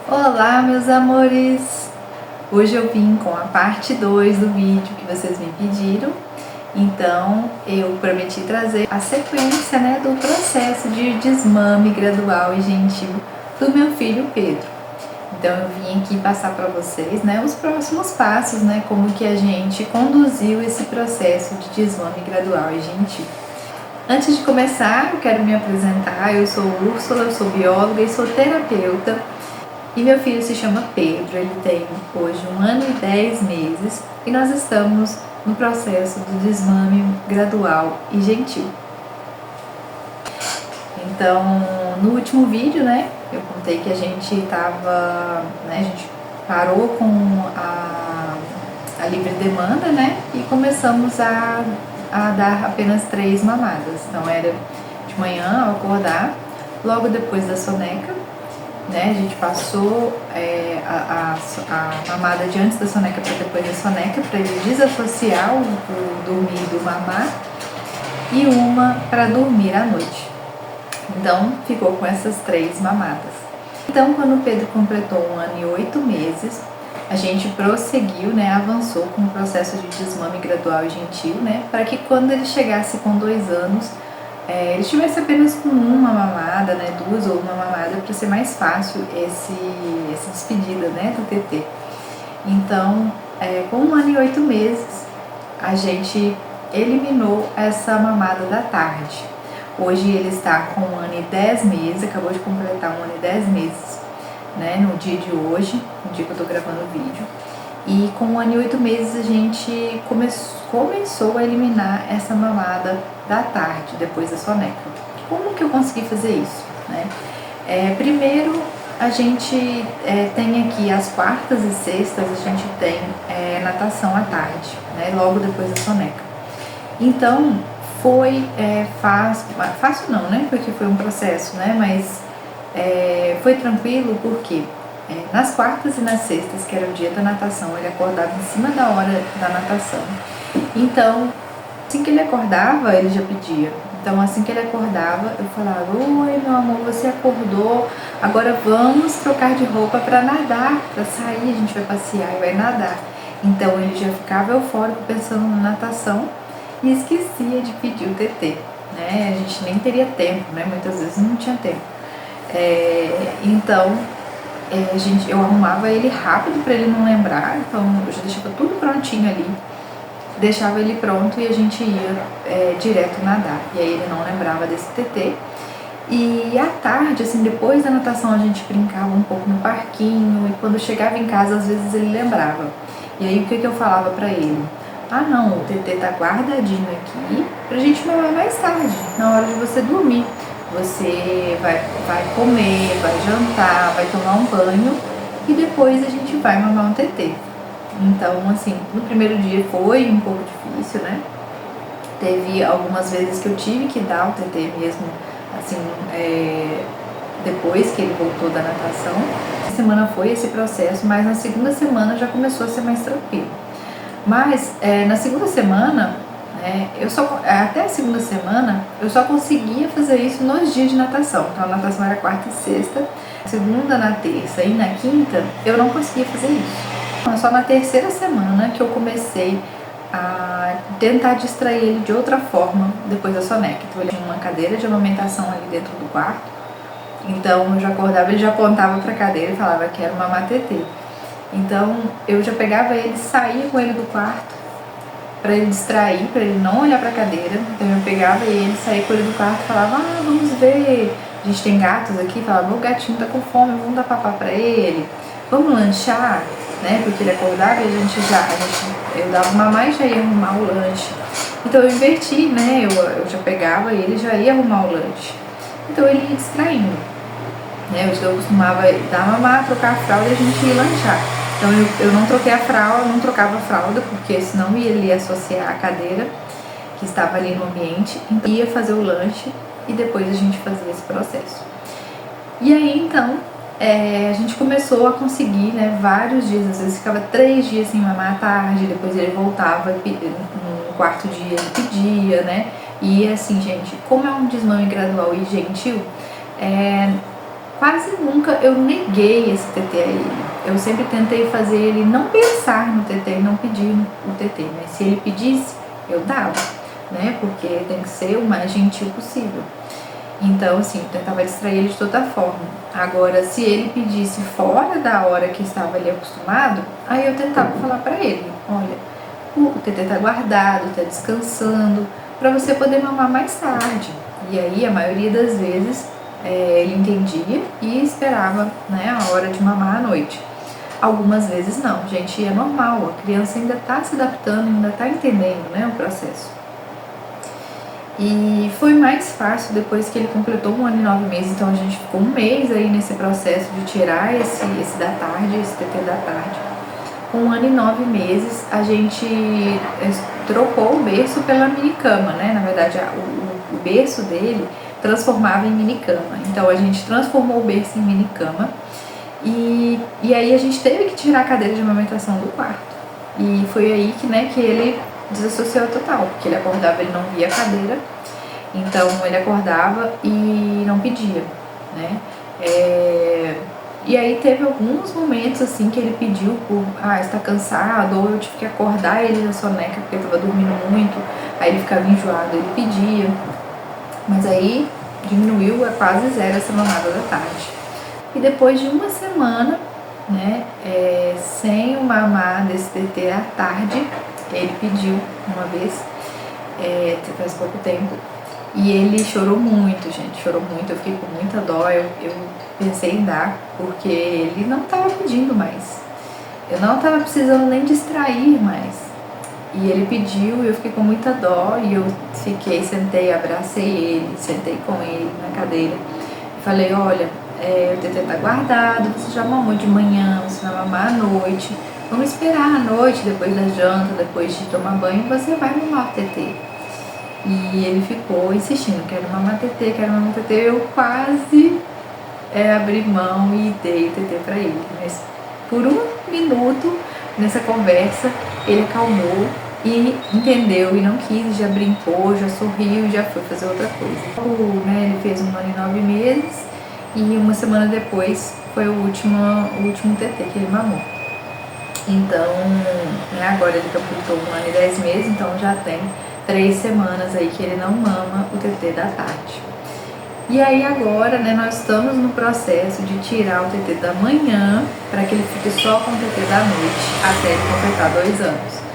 Olá, meus amores! Hoje eu vim com a parte 2 do vídeo que vocês me pediram. Então, eu prometi trazer a sequência, do processo de desmame gradual e gentil do meu filho Pedro. Então, eu vim aqui passar para vocês, os próximos passos, como que a gente conduziu esse processo de desmame gradual e gentil. Antes de começar, eu quero me apresentar. Eu sou Úrsula, eu sou bióloga e sou terapeuta. E meu filho se chama Pedro, ele tem hoje 1 ano e 10 meses e nós estamos no processo do desmame gradual e gentil. Então, no último vídeo, eu contei que a gente a gente parou com a livre demanda, e começamos a dar apenas 3 mamadas. Então, era de manhã ao acordar, logo depois da soneca. A gente passou a mamada de antes da soneca para depois da soneca, para ele desassociar o dormir do mamar, e uma para dormir à noite. Então, ficou com essas 3 mamadas. Então, quando o Pedro completou 1 ano e 8 meses, a gente prosseguiu, avançou com o processo de desmame gradual e gentil, para que quando ele chegasse com 2 anos, ele estivesse apenas com uma mamada, 2 ou uma mamada, para ser mais fácil essa despedida, do TT. Então, com 1 ano e 8 meses, a gente eliminou essa mamada da tarde. Hoje ele está com 1 ano e 10 meses, acabou de completar 1 ano e 10 meses, no dia de hoje, no dia que eu estou gravando o vídeo. E com 1 ano e 8 meses a gente começou a eliminar essa mamada da tarde, depois da soneca. Como que eu consegui fazer isso? Primeiro, a gente tem aqui as quartas e sextas, a gente tem natação à tarde, logo depois da soneca. Então, foi fácil não, porque foi um processo, mas foi tranquilo porque nas quartas e nas sextas, que era o dia da natação, ele acordava em cima da hora da natação. Então, assim que ele acordava, ele já pedia. Então, assim que ele acordava, eu falava: oi, meu amor, você acordou, agora vamos trocar de roupa para nadar, para sair, a gente vai passear e vai nadar. Então, ele já ficava eufórico pensando na natação e esquecia de pedir o TT, A gente nem teria tempo, Muitas vezes não tinha tempo. Então, eu arrumava ele rápido para ele não lembrar, então eu já deixava tudo prontinho ali, deixava ele pronto e a gente ia direto nadar, e aí ele não lembrava desse TT. E à tarde, assim, depois da natação, a gente brincava um pouco no parquinho, e quando chegava em casa, às vezes ele lembrava. E aí o que eu falava pra ele? Não, o TT tá guardadinho aqui pra gente mamar mais tarde, na hora de você dormir. Você vai comer, vai jantar, vai tomar um banho e depois a gente vai mamar um TT. Então, assim, no primeiro dia foi um pouco difícil, Teve algumas vezes que eu tive que dar o TT mesmo, assim, depois que ele voltou da natação. Essa semana foi esse processo, mas na segunda semana já começou a ser mais tranquilo. Mas na segunda semana, até a segunda semana, eu só conseguia fazer isso nos dias de natação. Então, a natação era quarta e sexta, segunda, na terça e na quinta, eu não conseguia fazer isso. Só na terceira semana que eu comecei a tentar distrair ele de outra forma depois da soneca. Então, ele tinha uma cadeira de amamentação ali dentro do quarto. Então, eu já acordava, ele já apontava para a cadeira e falava que era uma TT. Então, eu já pegava ele, saía com ele do quarto para ele distrair, para ele não olhar para a cadeira. Então, eu pegava ele, saía com ele do quarto e falava: vamos ver, a gente tem gatos aqui, falava: o gatinho tá com fome, vamos dar papá para ele, vamos lanchar, porque ele acordava e eu dava mamar e já ia arrumar o lanche. Então, eu inverti, eu já pegava ele e já ia arrumar o lanche. Então, ele ia distraindo. Eu costumava dar mamar, trocar a fralda e a gente ia lanchar. Então eu não trocava a fralda, porque senão ele ia associar a cadeira que estava ali no ambiente, então ia fazer o lanche e depois a gente fazia esse processo. E aí então a gente começou a conseguir, vários dias, às vezes ficava 3 dias sem mamar à tarde, depois ele voltava, no quarto dia ele pedia, E assim, gente, como é um desmame gradual e gentil, quase nunca eu neguei esse TT a ele. Eu sempre tentei fazer ele não pensar no TT e não pedir o TT, mas se ele pedisse, eu dava, né? Porque tem que ser o mais gentil possível. Então, assim, eu tentava distrair ele de toda forma. Agora, se ele pedisse fora da hora que estava ali acostumado, aí eu tentava falar pra ele: olha, o TT tá guardado, tá descansando, pra você poder mamar mais tarde. E aí, a maioria das vezes, ele entendia e esperava, né, a hora de mamar à noite. Algumas vezes não, gente, é normal, a criança ainda está se adaptando, ainda está entendendo, né, o processo. E foi mais fácil depois que ele completou 1 ano e 9 meses, então a gente ficou 1 mês aí nesse processo de tirar esse da tarde, esse TT da tarde. Com 1 ano e 9 meses, a gente trocou o berço pela minicama, né? Na verdade, o berço dele transformava em minicama. Então a gente transformou o berço em minicama e aí a gente teve que tirar a cadeira de amamentação do quarto. E foi aí que, né, que ele desassociou total, porque ele acordava, ele não via a cadeira, então ele acordava e não pedia, né? E aí teve alguns momentos assim que ele pediu por, está cansado, ou eu tive que acordar ele na soneca porque ele estava dormindo muito, aí ele ficava enjoado, ele pedia, mas aí diminuiu a quase zero essa mamada da tarde. E depois de 1 semana, né, sem o mamar desse TT à tarde, ele pediu uma vez, faz pouco tempo, e ele chorou muito, gente, chorou muito, eu fiquei com muita dó, eu pensei em dar, porque ele não estava pedindo mais, eu não estava precisando nem distrair mais, e ele pediu e eu fiquei com muita dó, e eu sentei, abracei ele, sentei com ele na cadeira, e falei: olha, o TT tá guardado, você já mamou de manhã, você vai mamar à noite, vamos esperar à noite, depois da janta, depois de tomar banho, você vai mamar o TT. E ele ficou insistindo: quero mamar TT, quero mamar TT. Eu quase abri mão e dei o TT pra ele, mas por 1 minuto nessa conversa ele acalmou e entendeu e não quis, já brincou, já sorriu, já foi fazer outra coisa. Ele fez 1 ano e 9 meses e 1 semana depois foi o último TT que ele mamou. Então, agora ele completou 1 ano e 10 meses, então já tem 3 semanas aí que ele não mama o TT da tarde. E aí agora, né, nós estamos no processo de tirar o TT da manhã para que ele fique só com o TT da noite até ele completar 2 anos.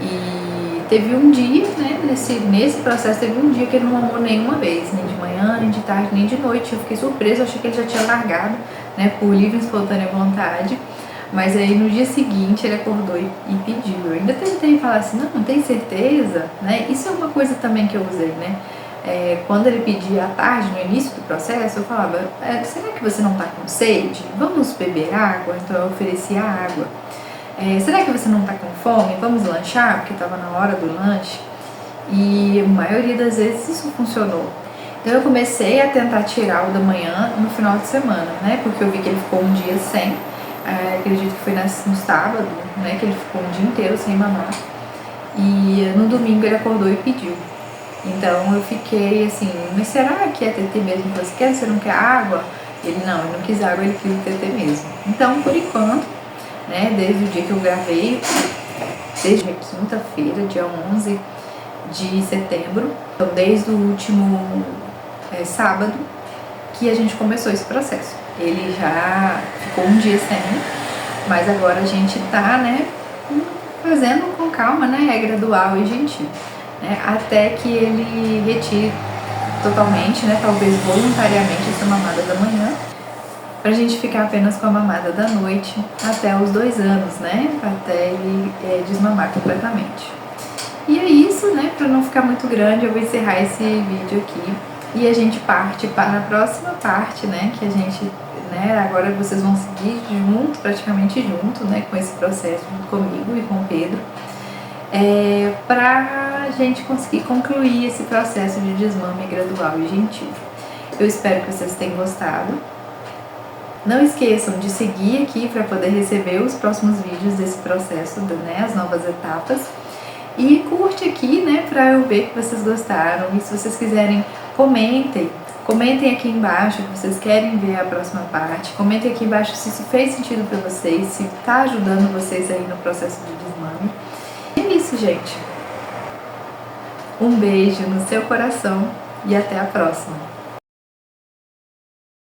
E teve um dia, né, nesse processo, teve um dia que ele não mamou nenhuma vez, nem de manhã, nem de tarde, nem de noite. Eu fiquei surpresa, achei que ele já tinha largado, né, por livre e espontânea vontade. Mas aí no dia seguinte ele acordou e pediu. Eu ainda tentei falar assim: não tem certeza, né? Isso é uma coisa também que eu usei, né? Quando ele pedia à tarde, no início do processo, eu falava: será que você não está com sede? Vamos beber água? Então eu oferecia água. Será que você não está com fome? Vamos lanchar? Porque estava na hora do lanche. E a maioria das vezes isso funcionou. Então eu comecei a tentar tirar o da manhã no final de semana, né? Porque eu vi que ele ficou um dia sem. Acredito que foi no sábado, né, que ele ficou um dia inteiro sem mamar. E no domingo ele acordou e pediu. Então eu fiquei assim: mas será que é TT mesmo que você quer? Você não quer água? Ele não quis água, ele quis o TT mesmo. Então, por enquanto, né, desde o dia que eu gravei, desde a quinta-feira, dia 11 de setembro, então desde o último sábado, que a gente começou esse processo. Ele já ficou um dia sem, mas agora a gente tá, né, fazendo com calma, né, é gradual e gentil, né, até que ele retire totalmente, né, talvez voluntariamente essa mamada da manhã, pra gente ficar apenas com a mamada da noite até os 2 anos, né, até ele desmamar completamente. E é isso, né, pra não ficar muito grande, eu vou encerrar esse vídeo aqui e a gente parte para a próxima parte, né, que a gente, né, agora vocês vão seguir junto, praticamente junto, né, com esse processo, junto comigo e com o Pedro, pra gente conseguir concluir esse processo de desmame gradual e gentil. Eu espero que vocês tenham gostado. Não esqueçam de seguir aqui para poder receber os próximos vídeos desse processo, né, as novas etapas. E curte aqui, né, para eu ver que vocês gostaram. E se vocês quiserem, comentem Comentem aqui embaixo que vocês querem ver a próxima parte. Comentem aqui embaixo se isso fez sentido para vocês, se tá ajudando vocês aí no processo de desmame. E é isso, gente. Um beijo no seu coração e até a próxima.